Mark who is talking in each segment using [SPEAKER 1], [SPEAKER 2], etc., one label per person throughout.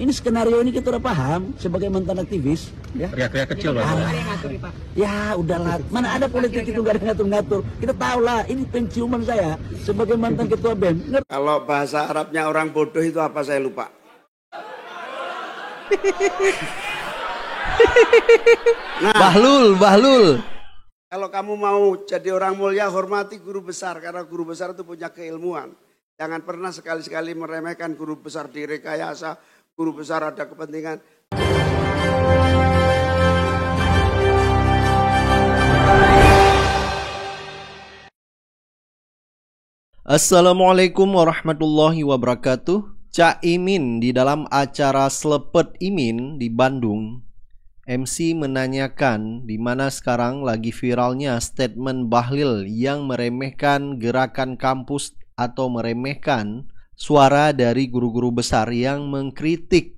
[SPEAKER 1] Ini skenario ini kita udah paham sebagai mantan aktivis. Ya.
[SPEAKER 2] Teriak-teriak kecil Pak.
[SPEAKER 1] Ya udahlah, mana ada politik itu gak ada ngatur-ngatur. Kita tahu lah, ini penciuman saya sebagai mantan ketua BEM.
[SPEAKER 3] Kalau bahasa Arabnya orang bodoh itu apa saya lupa. Nah,
[SPEAKER 4] Bahlul.
[SPEAKER 3] kalau kamu mau jadi orang mulia, hormati guru besar. Karena guru besar itu punya keilmuan. Jangan pernah sekali-sekali meremehkan guru besar direkayasa. Guru besar ada kepentingan.
[SPEAKER 4] Assalamualaikum warahmatullahi wabarakatuh. Cak Imin di dalam acara Slepet Imin di Bandung, MC menanyakan di mana sekarang lagi viralnya statement Bahlil yang meremehkan gerakan kampus atau meremehkan suara dari guru-guru besar yang mengkritik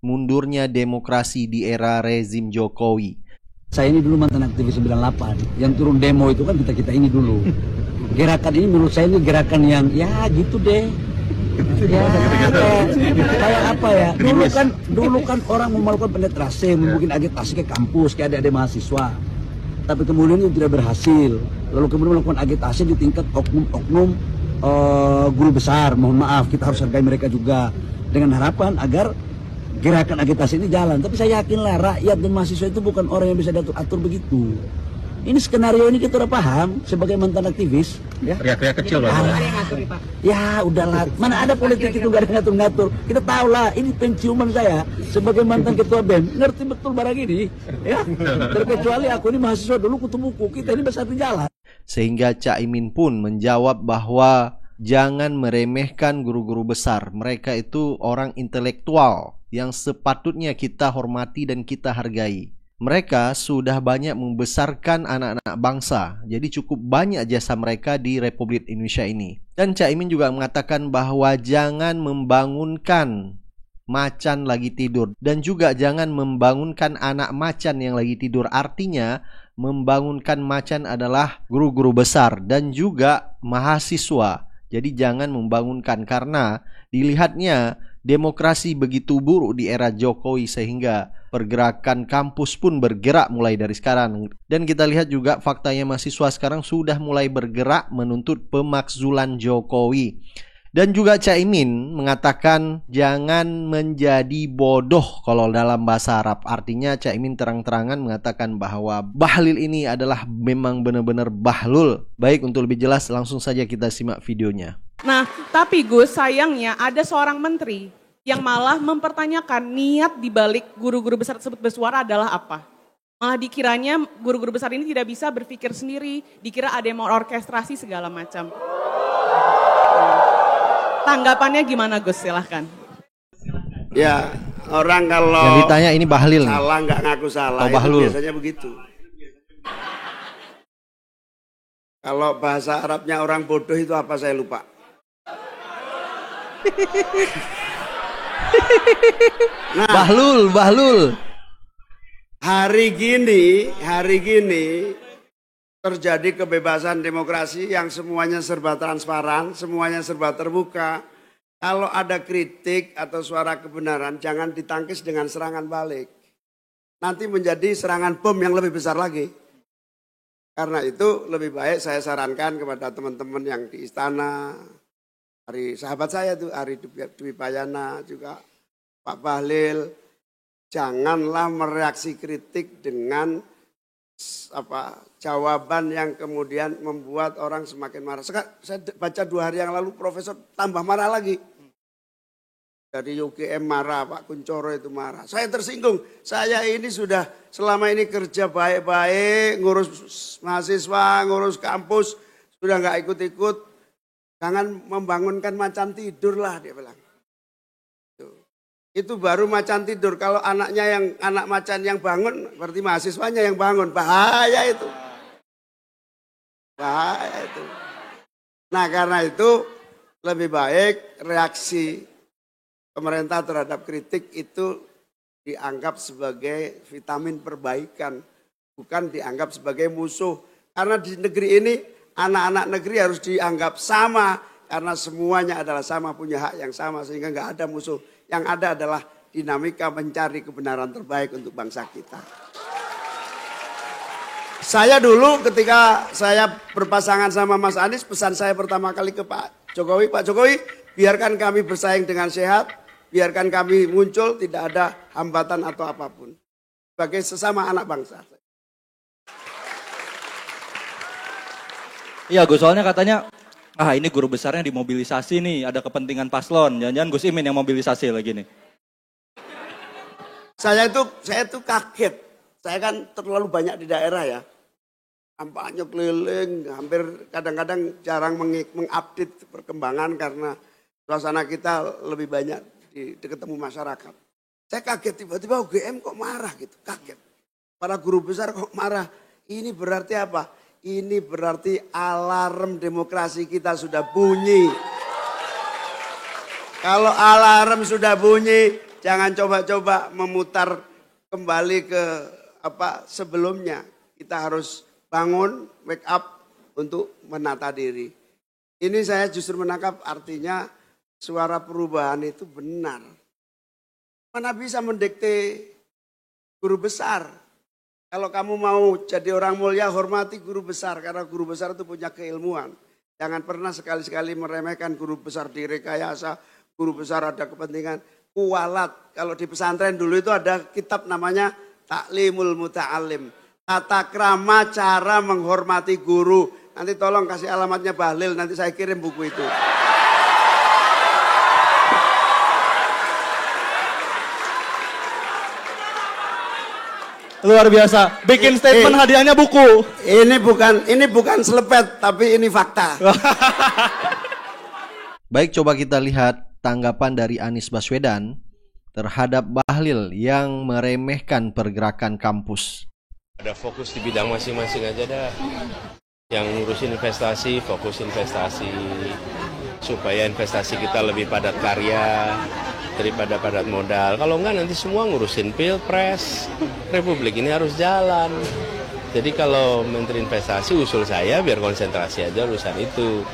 [SPEAKER 4] mundurnya demokrasi di era rezim Jokowi.
[SPEAKER 1] Saya ini dulu mantan aktivis 98. Yang turun demo itu kan kita ini dulu. Gerakan ini menurut saya ini gerakan yang ya gitu deh. Ya, kayak apa ya? Dulu kan orang mau melakukan penetrasi, mungkin agitasi ke kampus, kayak adik-adik mahasiswa. Tapi kemudian itu tidak berhasil. Lalu kemudian melakukan agitasi di tingkat oknum guru besar. Mohon maaf, kita harus hargai mereka juga dengan harapan agar gerakan agitasi ini jalan. Tapi saya yakinlah rakyat dan mahasiswa itu bukan orang yang bisa diatur begitu. Ini skenario ini kita udah paham sebagai mantan aktivis. Ya.
[SPEAKER 2] Teriak-teriak kecil Pak.
[SPEAKER 1] Ya udahlah, mana ada politik itu gak ada ngatur-ngatur. Kita tahu lah, ini penciuman saya sebagai mantan ketua BEM. Ngerti betul barang ini. Ya. Terkecuali aku ini mahasiswa dulu kutu buku, kita ini besar di jalan.
[SPEAKER 4] Sehingga Cak Imin pun menjawab bahwa jangan meremehkan guru-guru besar. Mereka itu orang intelektual yang sepatutnya kita hormati dan kita hargai. Mereka sudah banyak membesarkan anak-anak bangsa. Jadi cukup banyak jasa mereka di Republik Indonesia ini. Dan Cak Imin juga mengatakan bahwa jangan membangunkan macan lagi tidur. Dan juga jangan membangunkan anak macan yang lagi tidur. Artinya membangunkan macan adalah guru-guru besar dan juga mahasiswa. Jadi jangan membangunkan karena dilihatnya demokrasi begitu buruk di era Jokowi sehingga pergerakan kampus pun bergerak mulai dari sekarang. Dan kita lihat juga faktanya mahasiswa sekarang sudah mulai bergerak menuntut pemakzulan Jokowi. Dan juga Cak Imin mengatakan jangan menjadi bodoh kalau dalam bahasa Arab. Artinya Cak Imin terang-terangan mengatakan bahwa Bahlil ini adalah memang benar-benar bahlul. Baik, untuk lebih jelas langsung saja kita simak videonya.
[SPEAKER 5] Nah, tapi Gus, sayangnya ada seorang menteri yang malah mempertanyakan niat dibalik guru-guru besar tersebut bersuara adalah apa. Malah dikiranya guru-guru besar ini tidak bisa berpikir sendiri, dikira ada yang mau orkestrasi segala macam. Tanggapannya gimana Gus, silahkan.
[SPEAKER 3] Ya, orang kalau
[SPEAKER 4] yang ditanya ini Bahlil
[SPEAKER 3] salah nggak ngaku salah, itu biasanya begitu. Kalau bahasa Arabnya orang bodoh itu apa saya lupa. Nah,
[SPEAKER 4] Bahlul.
[SPEAKER 3] Hari gini terjadi kebebasan demokrasi yang semuanya serba transparan, semuanya serba terbuka. Kalau ada kritik atau suara kebenaran, jangan ditangkis dengan serangan balik. Nanti menjadi serangan bom yang lebih besar lagi. Karena itu lebih baik saya sarankan kepada teman-teman yang di istana, sahabat saya tuh Ari Dwi Payana juga Pak Bahlil, janganlah mereaksi kritik dengan jawaban yang kemudian membuat orang semakin marah. Saya baca 2 hari yang lalu Profesor tambah marah lagi. Dari UGM marah, Pak Kuncoro itu marah. Saya tersinggung, saya ini sudah selama ini kerja baik-baik, ngurus mahasiswa, ngurus kampus, sudah nggak ikut-ikut. Jangan membangunkan macan tidur lah, dia bilang. Itu baru macan tidur. Kalau anak macan yang bangun, berarti mahasiswanya yang bangun. Bahaya itu. Bahaya itu. Nah, karena itu lebih baik reaksi pemerintah terhadap kritik itu dianggap sebagai vitamin perbaikan, bukan dianggap sebagai musuh. Karena di negeri ini anak-anak negeri harus dianggap sama karena semuanya adalah sama, punya hak yang sama sehingga nggak ada musuh. Yang ada adalah dinamika mencari kebenaran terbaik untuk bangsa kita. Saya dulu ketika saya berpasangan sama Mas Anies, pesan saya pertama kali ke Pak Jokowi, biarkan kami bersaing dengan sehat, biarkan kami muncul, tidak ada hambatan atau apapun. Sebagai sesama anak bangsa.
[SPEAKER 2] Iya Gus, soalnya katanya, ini guru besarnya dimobilisasi nih, ada kepentingan paslon, jangan-jangan Gus Imin yang mobilisasi lagi nih.
[SPEAKER 3] Saya itu kaget, saya kan terlalu banyak di daerah ya. Kampanye keliling, hampir kadang-kadang jarang mengupdate perkembangan karena suasana kita lebih banyak ketemu masyarakat. Saya kaget tiba-tiba UGM kok marah gitu, kaget. Para guru besar kok marah, ini berarti apa? Ini berarti alarm demokrasi kita sudah bunyi. Kalau alarm sudah bunyi, jangan coba-coba memutar kembali ke sebelumnya. Kita harus bangun, wake up untuk menata diri. Ini saya justru menangkap artinya suara perubahan itu benar. Mana bisa mendikte guru besar. Kalau kamu mau jadi orang mulia, hormati guru besar. Karena guru besar itu punya keilmuan. Jangan pernah sekali-sekali meremehkan guru besar direkayasa. Guru besar ada kepentingan kualat. Kalau di pesantren dulu itu ada kitab namanya Ta'limul Muta'alim. Tata krama cara menghormati guru. Nanti tolong kasih alamatnya Bahlil, nanti saya kirim buku itu.
[SPEAKER 2] Luar biasa, bikin statement hadiahnya buku.
[SPEAKER 3] Ini bukan selepet, tapi ini fakta.
[SPEAKER 4] Baik, coba kita lihat tanggapan dari Anies Baswedan terhadap Bahlil yang meremehkan pergerakan kampus.
[SPEAKER 6] Ada fokus di bidang masing-masing aja dah. Yang ngurusin investasi, fokus investasi. Supaya investasi kita lebih padat karya daripada padat modal. Kalau enggak nanti semua ngurusin pilpres. Republik ini harus jalan. Jadi kalau Menteri Investasi usul saya biar konsentrasi aja urusan itu.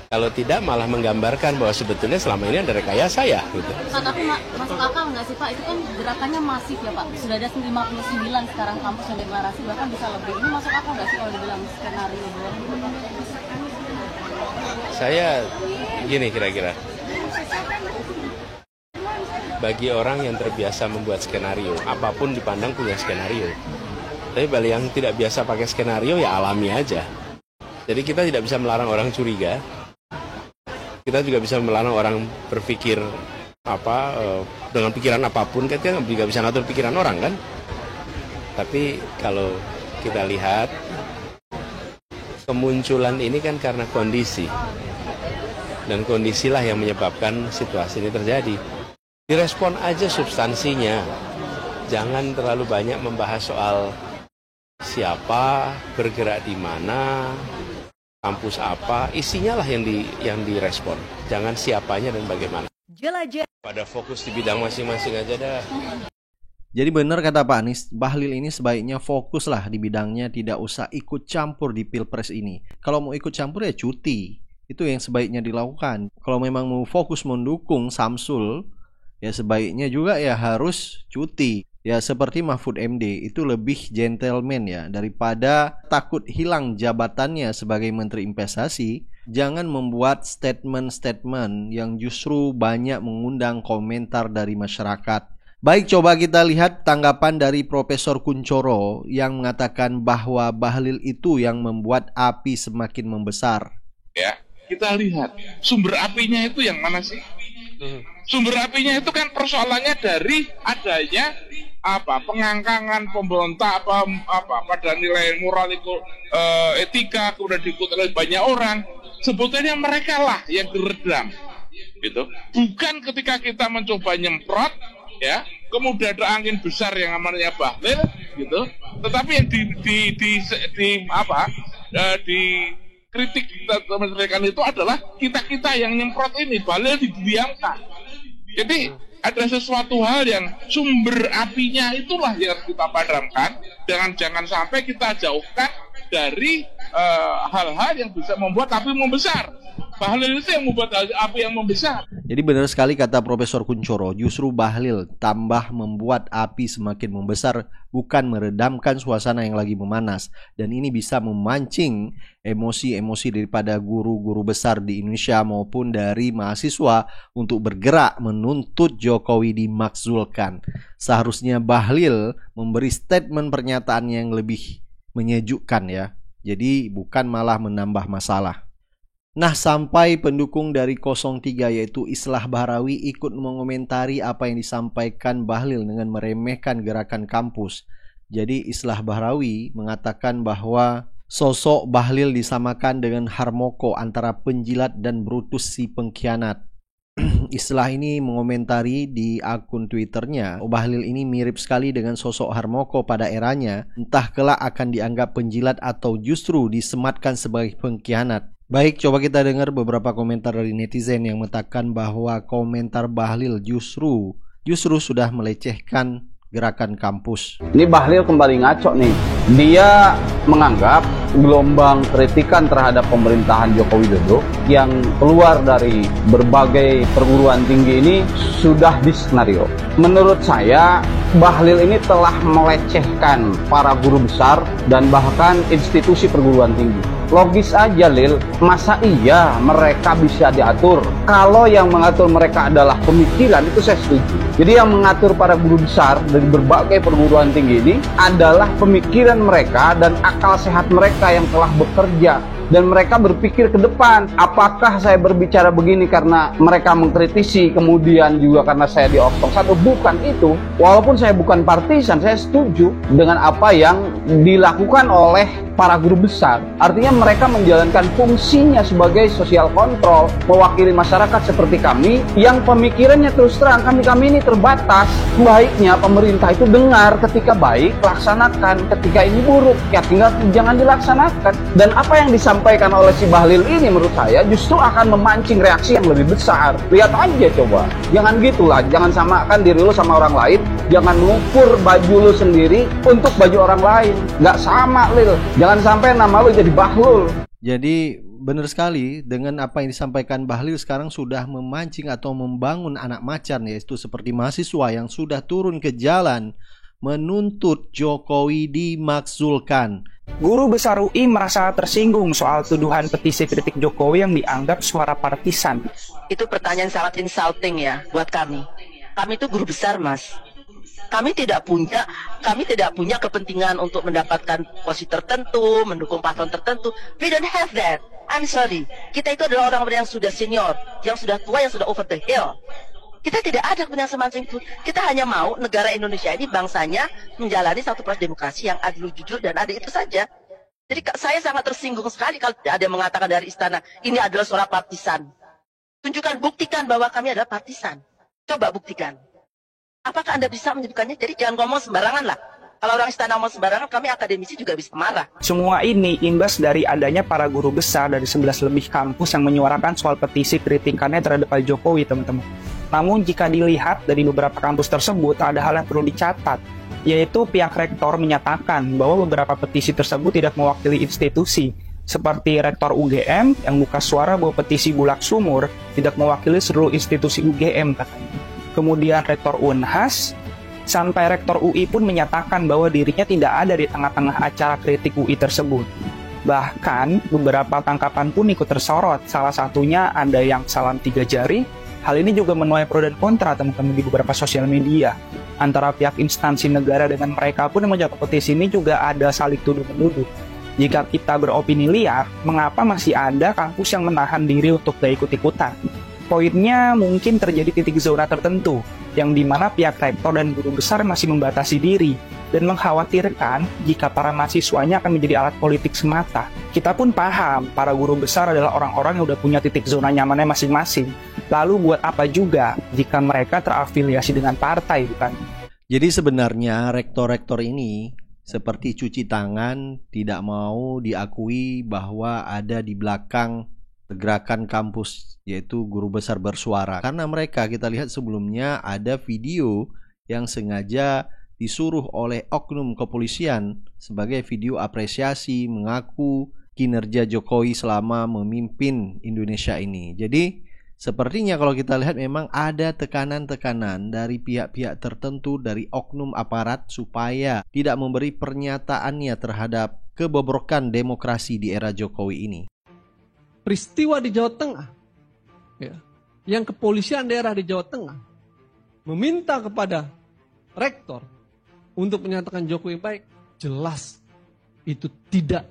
[SPEAKER 6] Kalau tidak malah menggambarkan bahwa sebetulnya selama ini ada rekayasa ya. Gitu.
[SPEAKER 7] Tapi masuk akal nggak sih Pak? Itu kan gerakannya masif ya Pak. Sudah ada 59 sekarang kampus yang deklarasi, bahkan bisa lebih. Ini masuk akal nggak sih kalau dibilang skenario doang?
[SPEAKER 6] Saya gini kira-kira. Bagi orang yang terbiasa membuat skenario, apapun dipandang punya skenario. Tapi bagi yang tidak biasa pakai skenario ya alami aja. Jadi kita tidak bisa melarang orang curiga. Kita juga bisa melarang orang berpikir dengan pikiran apapun, kita juga bisa ngatur pikiran orang kan. Tapi kalau kita lihat kemunculan ini kan karena kondisi. Dan kondisilah yang menyebabkan situasi ini terjadi. Direspon aja substansinya. Jangan terlalu banyak membahas soal siapa, bergerak di mana, kampus apa, isinya lah yang direspon. Jangan siapanya dan bagaimana.
[SPEAKER 8] Jelajah.
[SPEAKER 6] Pada fokus di bidang masing-masing aja dah.
[SPEAKER 4] Jadi benar kata Pak Anies, Bahlil ini sebaiknya fokuslah di bidangnya, tidak usah ikut campur di pilpres ini. Kalau mau ikut campur ya cuti, itu yang sebaiknya dilakukan. Kalau memang mau fokus mendukung Samsul, ya sebaiknya juga ya harus cuti. Ya seperti Mahfud MD itu lebih gentleman ya, daripada takut hilang jabatannya sebagai Menteri Investasi. Jangan membuat statement-statement yang justru banyak mengundang komentar dari masyarakat. Baik, coba kita lihat tanggapan dari Profesor Kuncoro yang mengatakan bahwa Bahlil itu yang membuat api semakin membesar.
[SPEAKER 9] Ya, kita lihat sumber apinya itu yang mana sih? Sumber apinya itu kan persoalannya dari adanya pengangkangan pemberontak pada nilai moral etika, kemudian diikuti oleh banyak orang. Sebetulnya mereka lah yang geredam, gitu. Bukan ketika kita mencoba nyemprot, ya, kemudian ada angin besar yang namanya Bahlil, gitu. Tetapi yang dikritik mereka itu adalah kita yang nyemprot ini, Bahlil didiamkan. Jadi ada sesuatu hal yang sumber apinya itulah yang harus kita padamkan. Jangan sampai kita jauhkan dari hal-hal yang bisa membuat api membesar. Bahlil itu yang membuat api yang membesar.
[SPEAKER 4] Jadi benar sekali kata Profesor Kuncoro, justru Bahlil tambah membuat api semakin membesar, bukan meredamkan suasana yang lagi memanas. Dan ini bisa memancing emosi-emosi daripada guru-guru besar di Indonesia maupun dari mahasiswa untuk bergerak menuntut Jokowi dimakzulkan. Seharusnya Bahlil memberi statement pernyataan yang lebih menyejukkan ya. Jadi bukan malah menambah masalah. Nah, sampai pendukung dari 03 yaitu Islah Bahrawi ikut mengomentari apa yang disampaikan Bahlil dengan meremehkan gerakan kampus. Jadi Islah Bahrawi mengatakan bahwa sosok Bahlil disamakan dengan Harmoko, antara penjilat dan Brutus si pengkhianat. Islah ini mengomentari di akun Twitternya, Bahlil ini mirip sekali dengan sosok Harmoko pada eranya, entah kelak akan dianggap penjilat atau justru disematkan sebagai pengkhianat. Baik, coba kita dengar beberapa komentar dari netizen yang mengatakan bahwa komentar Bahlil justru sudah melecehkan gerakan kampus.
[SPEAKER 8] Ini Bahlil kembali ngaco nih. Dia menganggap gelombang kritikan terhadap pemerintahan Joko Widodo yang keluar dari berbagai perguruan tinggi ini sudah diskenario. Menurut saya, Bahlil ini telah melecehkan para guru besar dan bahkan institusi perguruan tinggi. Logis aja, Lil, masa iya mereka bisa diatur? Kalau yang mengatur mereka adalah pemikiran, itu saya setuju. Jadi yang mengatur para guru besar dari berbagai perguruan tinggi ini adalah pemikiran mereka dan akal sehat mereka yang telah bekerja. Dan mereka berpikir ke depan, apakah saya berbicara begini karena mereka mengkritisi, kemudian juga karena saya diotong satu, bukan itu. Walaupun saya bukan partisan, saya setuju dengan apa yang dilakukan oleh para guru besar. Artinya mereka menjalankan fungsinya sebagai sosial kontrol, mewakili masyarakat seperti kami, yang pemikirannya terus terang, kami ini terbatas. Baiknya pemerintah itu dengar, ketika baik, laksanakan, ketika ini buruk, ya tinggal jangan dilaksanakan. Dan apa yang disampaikan oleh si Bahlil ini menurut saya justru akan memancing reaksi yang lebih besar. Lihat aja coba, jangan gitulah, jangan samakan diri lu sama orang lain, jangan mengukur baju lu sendiri untuk baju orang lain. Nggak sama, Lil. Jangan sampai nama lu jadi Bahlul.
[SPEAKER 4] Jadi benar sekali dengan apa yang disampaikan Bahlil sekarang sudah memancing atau membangun anak macan, yaitu seperti mahasiswa yang sudah turun ke jalan menuntut Jokowi dimakzulkan.
[SPEAKER 10] Guru besar UI merasa tersinggung soal tuduhan petisi kritik Jokowi yang dianggap suara partisan.
[SPEAKER 11] Itu pertanyaan sangat insulting ya buat kami. Kami itu guru besar, Mas. Kami tidak punya kepentingan untuk mendapatkan posisi tertentu, mendukung paslon tertentu. We don't have that. I'm sorry. Kita itu adalah orang-orang yang sudah senior, yang sudah tua, yang sudah over the hill. Kita tidak ada kepentingan semacam itu. Kita hanya mau negara Indonesia ini bangsanya menjalani satu proses demokrasi yang adil, jujur, dan adil, itu saja. Jadi saya sangat tersinggung sekali kalau ada yang mengatakan dari istana, ini adalah suara partisan. Tunjukkan, buktikan bahwa kami adalah partisan. Coba buktikan. Apakah Anda bisa menyebutkannya? Jadi jangan ngomong sembarangan lah. Kalau orang istana ngomong sembarangan, kami akademisi juga bisa marah.
[SPEAKER 10] Semua ini imbas dari adanya para guru besar dari 11 lebih kampus yang menyuarakan soal petisi kritikannya terhadap Pak Jokowi, teman-teman. Namun jika dilihat dari beberapa kampus tersebut, ada hal yang perlu dicatat, yaitu pihak rektor menyatakan bahwa beberapa petisi tersebut tidak mewakili institusi, seperti Rektor UGM yang buka suara bahwa petisi Bulak Sumur tidak mewakili seluruh institusi UGM katanya. Kemudian Rektor Unhas, sampai Rektor UI pun menyatakan bahwa dirinya tidak ada di tengah-tengah acara kritik UI tersebut. Bahkan beberapa tangkapan pun ikut tersorot, salah satunya ada yang salam 3 jari. Hal ini juga menuai pro dan kontra teman-teman di beberapa sosial media. Antara pihak instansi negara dengan mereka pun yang menjawab petisi ini juga ada saling tuduh-menuduh. Jika kita beropini liar, mengapa masih ada kampus yang menahan diri untuk gak ikut-ikutan? Poinnya mungkin terjadi titik zona tertentu, yang dimana pihak rektor dan guru besar masih membatasi diri, dan mengkhawatirkan jika para mahasiswanya akan menjadi alat politik semata. Kita pun paham, para guru besar adalah orang-orang yang udah punya titik zona nyamannya masing-masing. Lalu buat apa juga jika mereka terafiliasi dengan partai, bukan?
[SPEAKER 4] Jadi sebenarnya rektor-rektor ini seperti cuci tangan, tidak mau diakui bahwa ada di belakang gerakan kampus, yaitu guru besar bersuara. Karena mereka, kita lihat sebelumnya ada video yang sengaja disuruh oleh oknum kepolisian sebagai video apresiasi, mengaku kinerja Jokowi selama memimpin Indonesia ini. Jadi sepertinya kalau kita lihat memang ada tekanan-tekanan dari pihak-pihak tertentu, dari oknum aparat supaya tidak memberi pernyataannya terhadap kebobrokan demokrasi di era Jokowi ini.
[SPEAKER 12] Peristiwa di Jawa Tengah, ya, yang kepolisian daerah di Jawa Tengah meminta kepada rektor untuk menyatakan Jokowi baik, jelas itu tidak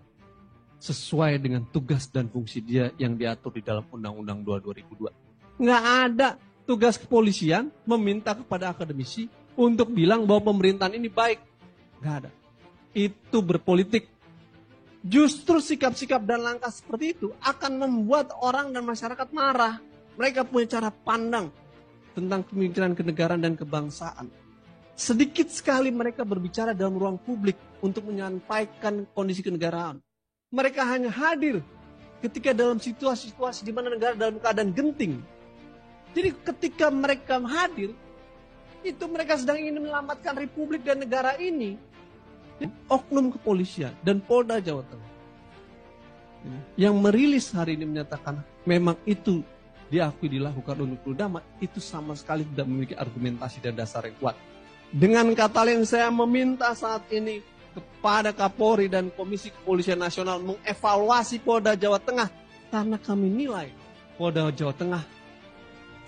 [SPEAKER 12] sesuai dengan tugas dan fungsi dia yang diatur di dalam Undang-Undang 2002. Nggak ada tugas kepolisian meminta kepada akademisi untuk bilang bahwa pemerintahan ini baik. Nggak ada. Itu berpolitik. Justru sikap-sikap dan langkah seperti itu akan membuat orang dan masyarakat marah. Mereka punya cara pandang tentang pemikiran kenegaraan dan kebangsaan. Sedikit sekali mereka berbicara dalam ruang publik untuk menyampaikan kondisi kenegaraan. Mereka hanya hadir ketika dalam situasi-situasi di mana negara dalam keadaan genting. Jadi ketika mereka hadir, itu mereka sedang ingin menyelamatkan republik dan negara ini. Oknum kepolisian dan Polda Jawa Tengah yang merilis hari ini menyatakan memang itu diakui dilakukan untuk damai, itu sama sekali tidak memiliki argumentasi dan dasar yang kuat. Dengan kata lain, saya meminta saat ini kepada Kapolri dan Komisi Kepolisian Nasional mengevaluasi Polda Jawa Tengah karena kami nilai Polda Jawa Tengah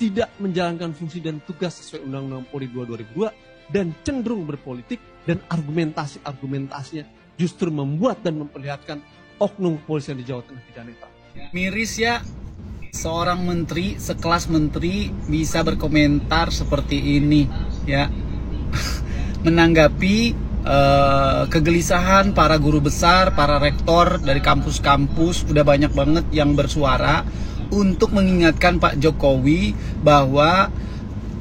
[SPEAKER 12] tidak menjalankan fungsi dan tugas sesuai Undang-Undang Polri 2002 dan cenderung berpolitik, dan argumentasinya justru membuat dan memperlihatkan oknum kepolisian di Jawa Tengah tidak netral.
[SPEAKER 13] Miris ya, seorang menteri, sekelas menteri bisa berkomentar seperti ini ya, menanggapi kegelisahan para guru besar, para rektor dari kampus-kampus. Udah banyak banget yang bersuara untuk mengingatkan Pak Jokowi bahwa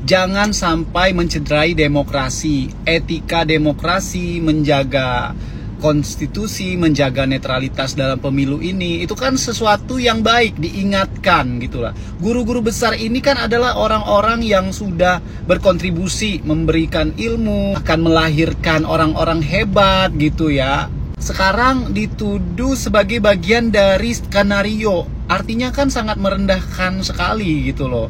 [SPEAKER 13] jangan sampai mencederai demokrasi, etika demokrasi, menjaga konstitusi, menjaga netralitas dalam pemilu ini. Itu kan sesuatu yang baik, diingatkan gitulah. Guru-guru besar ini kan adalah orang-orang yang sudah berkontribusi, memberikan ilmu, akan melahirkan orang-orang hebat gitu ya. Sekarang dituduh sebagai bagian dari skenario, artinya kan sangat merendahkan sekali gitu loh.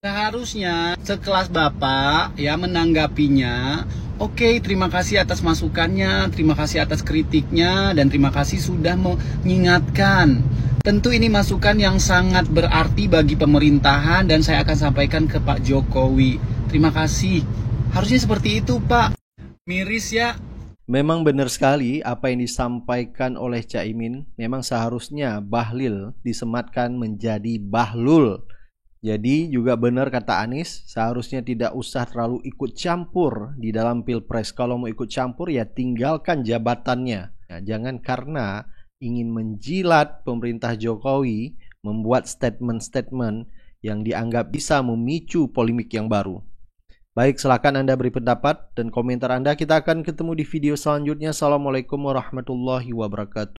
[SPEAKER 13] Seharusnya sekelas Bapak ya menanggapinya, oke, terima kasih atas masukannya, terima kasih atas kritiknya, dan terima kasih sudah mengingatkan. Tentu ini masukan yang sangat berarti bagi pemerintahan dan saya akan sampaikan ke Pak Jokowi. Terima kasih. Harusnya seperti itu, Pak. Miris ya.
[SPEAKER 4] Memang benar sekali apa yang disampaikan oleh Caimin. Memang seharusnya Bahlil disematkan menjadi Bahlul. Jadi juga benar kata Anies, seharusnya tidak usah terlalu ikut campur di dalam pilpres. Kalau mau ikut campur ya tinggalkan jabatannya. Nah, jangan karena ingin menjilat pemerintah Jokowi membuat statement-statement yang dianggap bisa memicu polemik yang baru. Baik, silakan Anda beri pendapat dan komentar Anda. Kita akan ketemu di video selanjutnya. Assalamualaikum warahmatullahi wabarakatuh.